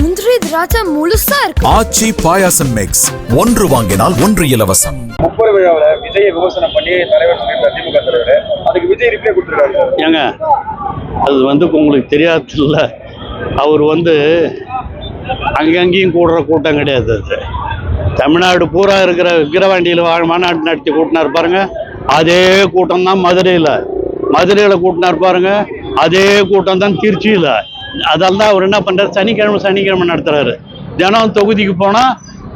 முந்திரி திராட்சை முழுசா இருக்கு. ஆச்சி பாயாசம் மிக்ஸ், ஒன்று வாங்கினால் ஒன்று இலவசம். முப்பது விழாவில் விஜயை விமர்சனம் பண்ணி தலைவர் திமுக தலைவர், அதுக்கு விஜய் ரிப்ளை கொடுத்துருக்காரு. ஏங்க அது உங்களுக்கு தெரியாதுல்ல, அவர் அங்கங்கேயும் கூடுற கூட்டம் கிடையாது. அது தமிழ்நாடு பூரா இருக்கிற விக்கிரவாண்டியில் மாநாடு நடத்தி கூட்டினார் பாருங்க, அதே கூட்டம் தான் மதுரையில் கூட்டினார் பாருங்க, அதே கூட்டம் தான் திருச்சியில். அதால் தான் அவர் என்ன பண்ணுறாரு, சனிக்கிழமை நடத்துறாரு. தினம் தொகுதிக்கு போனால்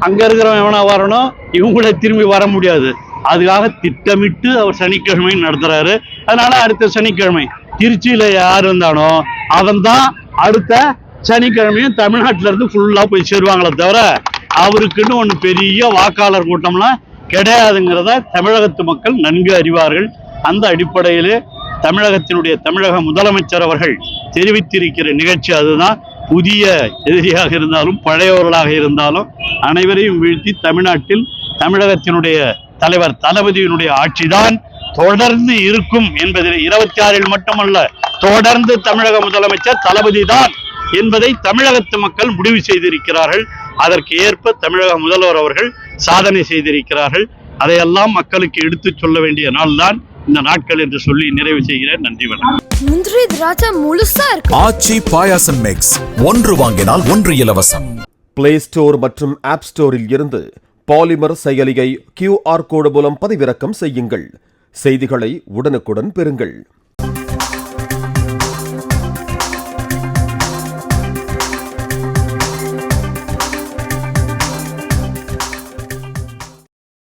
அங்கே இருக்கிறவன் எவனா வரணும், இவங்கள திரும்பி வர முடியாது. அதுக்காக திட்டமிட்டு அவர் சனிக்கிழமை நடத்துறாரு. அதனால அடுத்த சனிக்கிழமை திருச்சியில் யார் இருந்தானோ அவன் தான் அடுத்த சனிக்கிழமையும் தமிழ்நாட்டில இருந்து ஃபுல்லா போய் சேருவாங்களே தவிர அவருக்குன்னு ஒன்று பெரிய வாக்காளர் கூட்டம்லாம் கிடையாதுங்கிறத தமிழகத்து மக்கள் நன்கு அறிவார்கள். அந்த அடிப்படையிலே தமிழக முதலமைச்சர் அவர்கள் தெரிவித்திருக்கிற நிகழ்ச்சி அதுதான். புதிய எதிரியாக இருந்தாலும் பழையவர்களாக இருந்தாலும் அனைவரையும் வீழ்த்தி தமிழகத்தினுடைய தலைவர் தளபதியினுடைய ஆட்சிதான் தொடர்ந்து இருக்கும் என்பதில் 26 மட்டுமல்ல, தொடர்ந்து தமிழக முதலமைச்சர் தளபதி தான் என்பதை தமிழகத்து மக்கள் முடிவு செய்திருக்கிறார்கள். அதற்கு ஏற்ப தமிழக முதல்வர் அவர்கள் சாதனை செய்திருக்கிறார்கள். அதையெல்லாம் மக்களுக்கு எடுத்து சொல்ல வேண்டிய நாள் தான் இந்த நாட்கள் என்று சொல்லி நிறைவு செய்கிறேன். நன்றி, வணக்கம். முந்திரி திராட்சை முழுசா இருக்கு. ஆச்சி பாயாசம் மிக்ஸ், ஒன்று வாங்கினால் ஒன்று இலவசம். பிளே ஸ்டோர் மற்றும் ஆப் ஸ்டோரில் இருந்து பாலிமர் செயலியை QR கோடு மூலம் பதிவிறக்கம் செய்யுங்கள். செய்திகளை உடனுக்குடன் பெறுங்கள்.